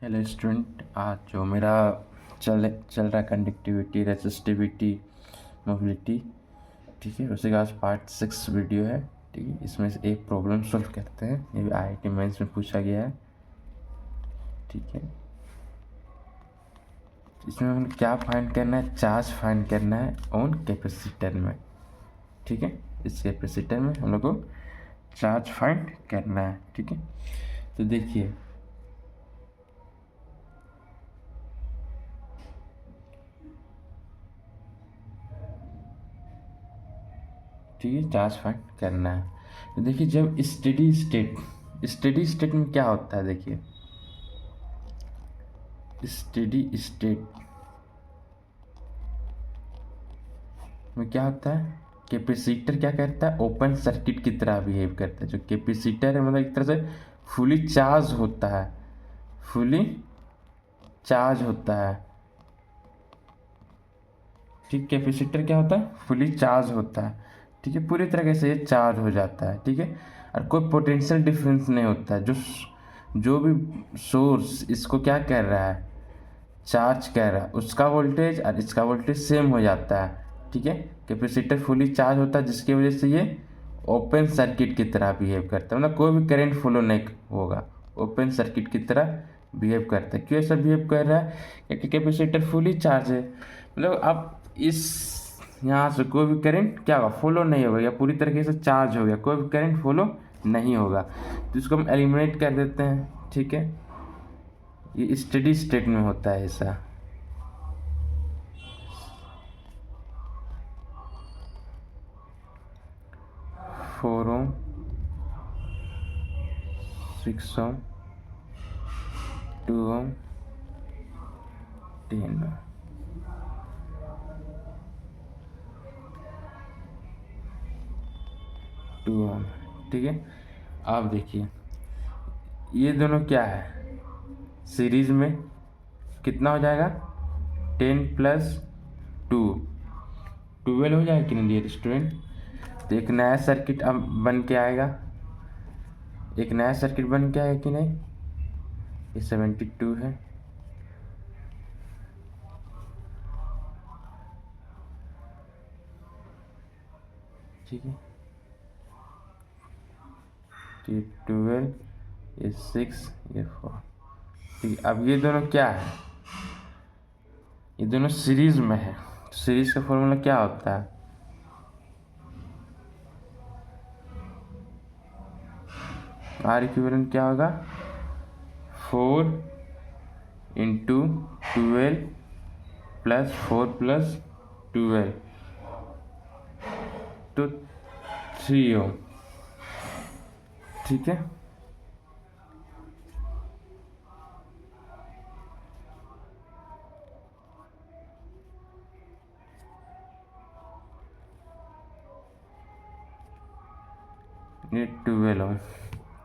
Hello student, आज जो मेरा चल रहा कंडक्टिविटी, रेसिस्टिविटी, मोबिलिटी, ठीक है, उसी का आज पार्ट 6 वीडियो है। ठीक है, इसमें से एक प्रॉब्लम सॉल्व करते हैं। ये भी IIT मेंस में पूछा गया है। ठीक है, इसमें हमें क्या फाइंड करना है? चार्ज फाइंड करना है ऑन कैपेसिटर में। ठीक है, इस कैपेसिटर में हम लोग को चार्ज फाइंड करना है। ठीक है, तो देखिए, ठीक है, चार्ज फाइंड करना है। तो देखिए, जब स्टेडी स्टेट में क्या होता है? देखिए, स्टेडी स्टेट में क्या होता है? कैपेसिटर क्या करता है? ओपन सर्किट की तरह बिहेव करता है। जो कैपेसिटर है मतलब एक तरह से फुली चार्ज होता है, फुली चार्ज होता है। ठीक, कैपेसिटर क्या होता है? फुली चार्ज होता है। ठीक है, पूरी तरीके से ये चार्ज हो जाता है। ठीक है, और कोई पोटेंशियल डिफरेंस नहीं होता है। जो भी सोर्स इसको क्या कर रहा है? चार्ज कर रहा है, उसका वोल्टेज और इसका वोल्टेज सेम हो जाता है। ठीक है, कैपेसिटर फुली चार्ज होता है, जिसकी वजह से ये ओपन सर्किट की तरह बिहेव करता है। मतलब कोई भी करंट फ्लो नहीं होगा, ओपन सर्किट की तरह बिहेव करता है। क्यों ऐसा बिहेव कर रहा है? क्योंकि कैपेसिटर फुली चार्ज है। मतलब आप इस यहाँ से कोई भी करंट क्या होगा? फॉलो नहीं होगा, या पूरी तरीके से चार्ज हो गया, कोई भी करंट फॉलो नहीं होगा। तो इसको हम एलिमिनेट कर देते हैं। ठीक है, ये स्टेडी स्टेट में होता है ऐसा। 4 ohm, 6 ohm, 2 ohm, 10 ohm। ठीक है, आप देखिए, ये दोनों क्या है? सीरीज में कितना हो जाएगा? 10 प्लस 2, 12 हो जाएगा कि नहीं डियर स्टूडेंट? तो एक नया सर्किट अब बन के आएगा, एक नया सर्किट बन के आएगा कि नहीं? ये 72 है। ठीक है, ये 12, ये 6, ये 4। ठीक है, अब ये दोनों क्या है? ये दोनों सीरीज में है। तो सीरीज का फॉर्मूला क्या होता है? आर इक्विवेलेंट क्या होगा? 4 इंटू 12 प्लस 4 प्लस 12, तो 3 ओम। ठीक है, ये 12 ओम।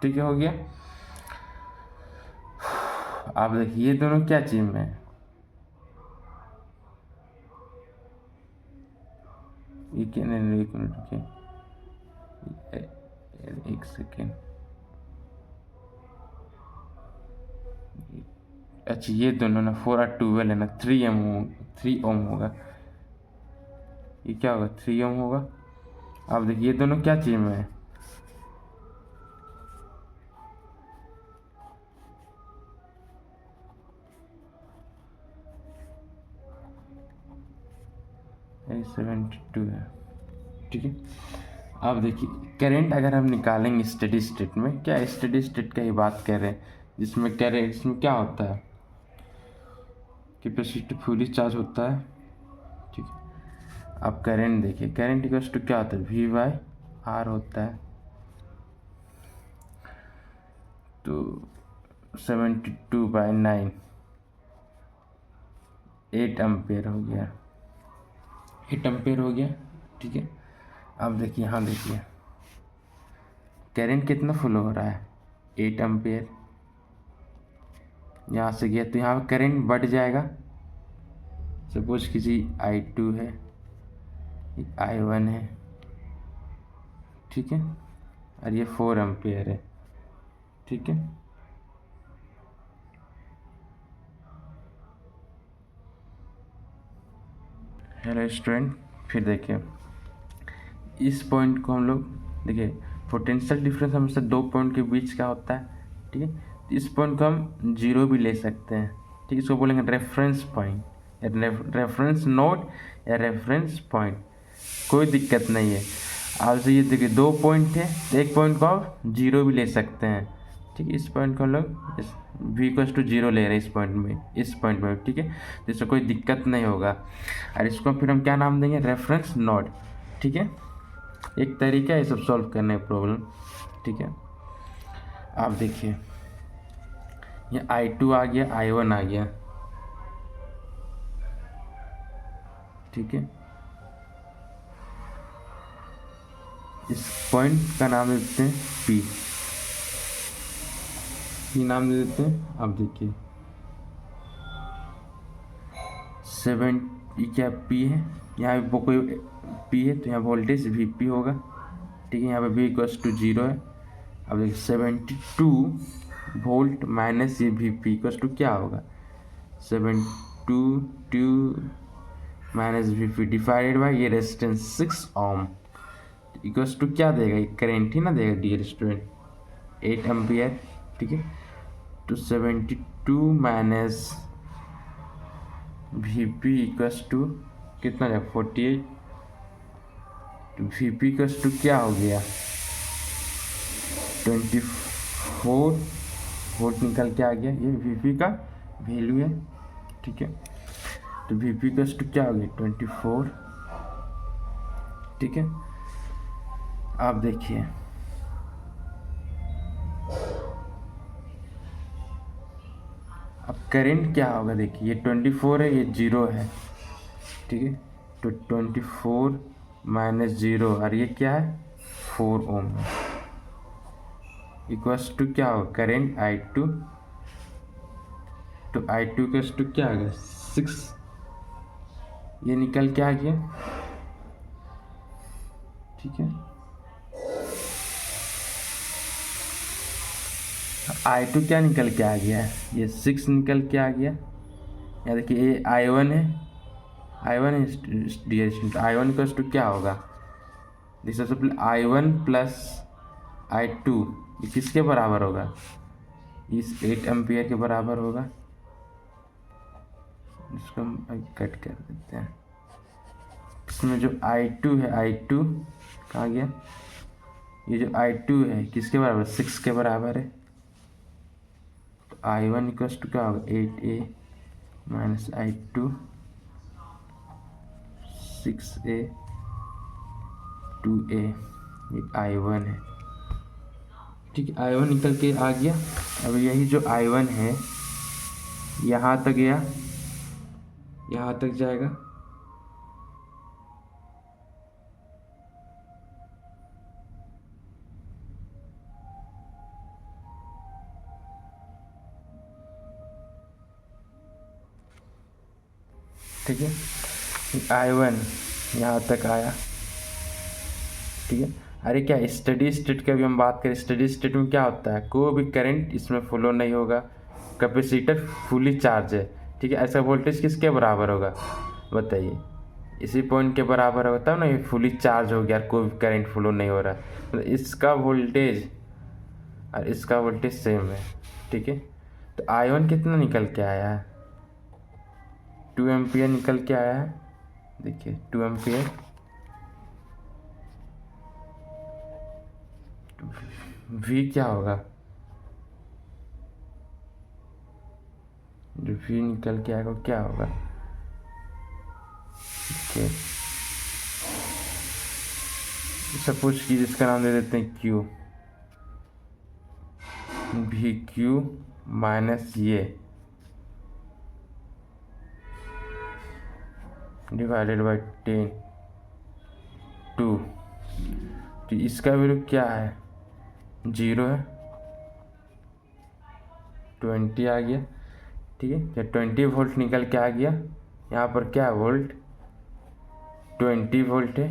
ठीक है, हो गया। आप देखिए, ये दोनों क्या चीज में है? ये क्या? नहीं, एक मिनट रुकिए, एक सेकेंड। अच्छा, ये दोनों ना 4 और 12 है ना, 3 ओम होगा। ये क्या होगा? 3 ओम होगा। आप देखिए, ये दोनों क्या चीज में है? ये 72 है। ठीक है, अब देखिए, करंट अगर हम निकालेंगे स्टेडी स्टेट में, क्या स्टेडी स्टेट का ही बात कर रहे हैं, जिसमें करंट, इसमें क्या होता है? कैपेसिटर फुली चार्ज होता है। ठीक है, अब करंट देखिए, करंट इक्वल्स टू क्या होता है? V/R होता है। तो 72/9, 8 एम्पेयर हो गया, 8 एम्पेयर हो गया। ठीक है, अब देखिए, यहाँ देखिए, करंट कितना फ्लो हो रहा है? 8 एम्पेयर। यहाँ से गया तो यहाँ करंट बढ़ जाएगा। सपोज किसी I2 है, I1 है। ठीक है, और ये 4 एम्पेयर है। ठीक है, हेलो स्टूडेंट, फिर देखिए इस पॉइंट को हम लोग देखिए पोटेंशियल डिफरेंस हमेशा दो पॉइंट के बीच का होता है, ठीक है। तो इस पॉइंट को हम जीरो भी ले सकते हैं, ठीक है। इसको बोलेंगे रेफरेंस पॉइंट, रेफरेंस नोड या रेफरेंस पॉइंट, कोई दिक्कत नहीं है। आपसे ये देखिए दो पॉइंट है, एक पॉइंट को आप जीरो भी ले सकते हैं, ठीक है। इस पॉइंट को हम लोग v = 0 ले रहे हैं इस पॉइंट में, ठीक है। तो इससे कोई दिक्कत नहीं होगा। और इसको फिर हम क्या नाम देंगे, रेफरेंस नोड, ठीक है। एक तरीका है ये सब सॉल्व करने का प्रॉब्लम, ठीक है। आप देखिए ये I2 आ गया, I1 आ गया, ठीक है। इस पॉइंट का नाम दे देते हैं P नाम दे देते हैं। अब देखिए 7 ये क्या P है, यहाँ पे कोई P है तो यहाँ वोल्टेज VP होगा, ठीक है। यहाँ पे v = 0 है। अब देखिए 72 वोल्ट माइनस ये VP = क्या होगा, 72 माइनस VP डिवाइडेड बाई ये रेजिस्टेंस 6 ओम इक्वल्स टू क्या देगा, ये करेंट ही ना देगा डियर स्टूडेंट, 8 एम्पियर, ठीक है। तो 72 माइनस VP = कितना जाएगा, 48। तो VP = क्या हो गया, 24 वोल्ट निकल के आ गया। ये VP का वैल्यू है, ठीक है। तो VP = क्या हो गया, 24, ठीक है। आप देखिए अब करंट क्या होगा, देखिए ये 24 है, ये 0 है, ठीक है। तो 24 माइनस 0 और ये क्या है, 4 ओम है, इक्वल्स टू क्या होगा, करेंट I2। तो I2 = क्या आ गया, 6, ये निकल के आ गया, ठीक है। I2 क्या निकल के आ गया है, ये 6 निकल के आ गया। यहाँ देखिए ये I1 है, डियर स्टूडेंट, I1 = क्या होगा, सबसे पहले I1 प्लस I2 ये किसके बराबर होगा, इस 8 एम्पियर के बराबर होगा। इसको हम कट कर देते हैं। इसमें जो I2 है, I2 कहाँ गया, ये जो I2 है किसके बराबर, 6 के बराबर है। तो I1 = क्या होगा, 8A minus I2 6A 2A, ये I1 है, ठीक है। I1 निकल के आ गया। अब यही जो I1 है यहाँ तक गया, यहाँ तक जाएगा, ठीक है। I1 यहाँ तक आया, ठीक है। अरे क्या स्टडी स्टेट का भी हम बात करें, स्टडी स्टेट में क्या होता है, कोई भी करंट इसमें फ्लो नहीं होगा, कैपेसिटर फुली चार्ज है, ठीक है। ऐसा वोल्टेज किसके बराबर होगा बताइए, इसी पॉइंट के बराबर होगा, तब ना ये फुली चार्ज हो गया, कोई भी करंट फ्लो नहीं हो रहा, मतलब इसका वोल्टेज और इसका वोल्टेज सेम है, ठीक है। तो I1 कितना निकल के आया है, 2 एम्पियर निकल के आया है, देखिए 2 एम्पियर। V क्या होगा, जो V निकल के आएगा क्या होगा, सपोज की जिसका नाम दे देते हैं Q, VQ माइनस ये डिवाइडेड बाई 10 2। तो इसका वैल्यू क्या है, 0 है, 20 आ गया, ठीक है। क्या 20 वोल्ट निकल के आ गया, यहाँ पर क्या वोल्ट, 20 वोल्ट है,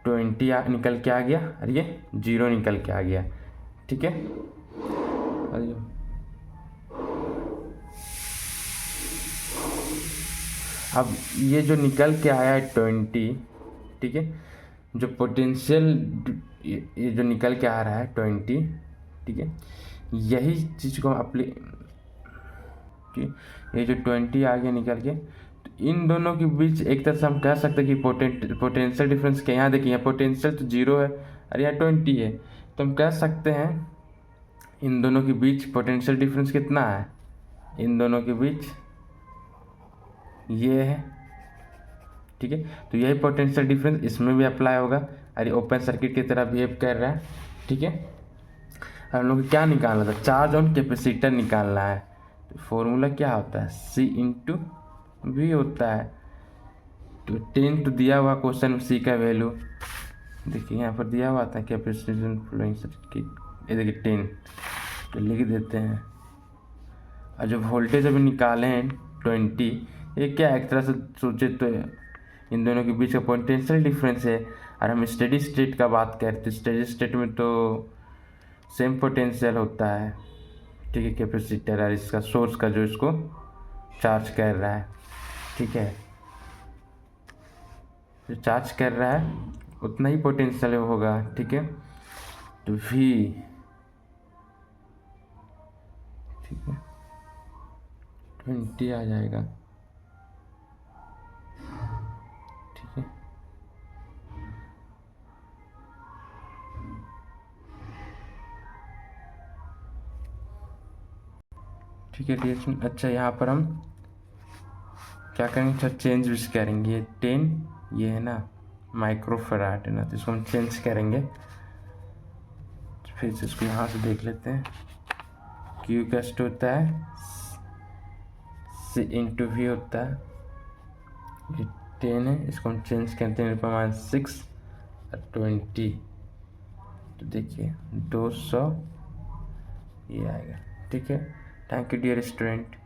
20 निकल के आ गया और ये 0 निकल के आ गया, ठीक है। अब ये जो निकल के आया है 20, ठीक है, जो पोटेंशियल ये जो निकल के आ रहा है 20, ठीक है, यही चीज़ को अप्ली कि ये जो 20 आ गया निकल के, तो इन दोनों के बीच एक तरह से हम कह सकते हैं कि पोटेंशियल डिफरेंस क्या, यहाँ देखिए, यहाँ पोटेंशियल तो 0 है और यहाँ 20 है, तो हम कह सकते हैं इन दोनों के बीच पोटेंशियल डिफरेंस कितना है, इन दोनों के बीच ये है, ठीक है। तो यही पोटेंशियल डिफरेंस इसमें भी अप्लाई होगा और ये ओपन सर्किट की तरह बिहेव कर रहा है, ठीक है। हम लोग को क्या निकालना था, चार्ज ऑन कैपेसिटर निकालना है। तो फॉर्मूला क्या होता है, C इंटू वी होता है। तो 10 तो दिया हुआ क्वेश्चन में C का वैल्यू देखिए यहाँ पर दिया हुआ था, कैपेसिटर फ्लोइंग सर्किट, ये देखिए 10, तो लिख देते हैं। और जो वोल्टेज अभी निकाले हैं 20, ये क्या एक तरह से सोचे तो इन दोनों के बीच का पोटेंशियल डिफरेंस है। और हम स्टेडी स्टेट का बात करते हैं, स्टेडी स्टेट में तो सेम पोटेंशियल होता है, ठीक है, कैपेसिटर और इसका सोर्स का जो इसको चार्ज कर रहा है, ठीक है, जो चार्ज कर रहा है उतना ही पोटेंशियल होगा, ठीक है। तो V, ठीक है, 20 आ जाएगा, ठीक है। ठीक है रिएक्शन, अच्छा यहाँ पर हम क्या करेंगे, सर चेंज भी करेंगे, 10 ये है ना माइक्रोफैराड है ना, तो इसको हम चेंज करेंगे। फिर से इसको यहाँ से देख लेते हैं, Q कैस्ट होता है C इंटू V होता है, ये 10 है, इसको हम चेंज करते हैं -6 और 20, तो देखिए 200 ये आएगा, ठीक है। Thank you dear student.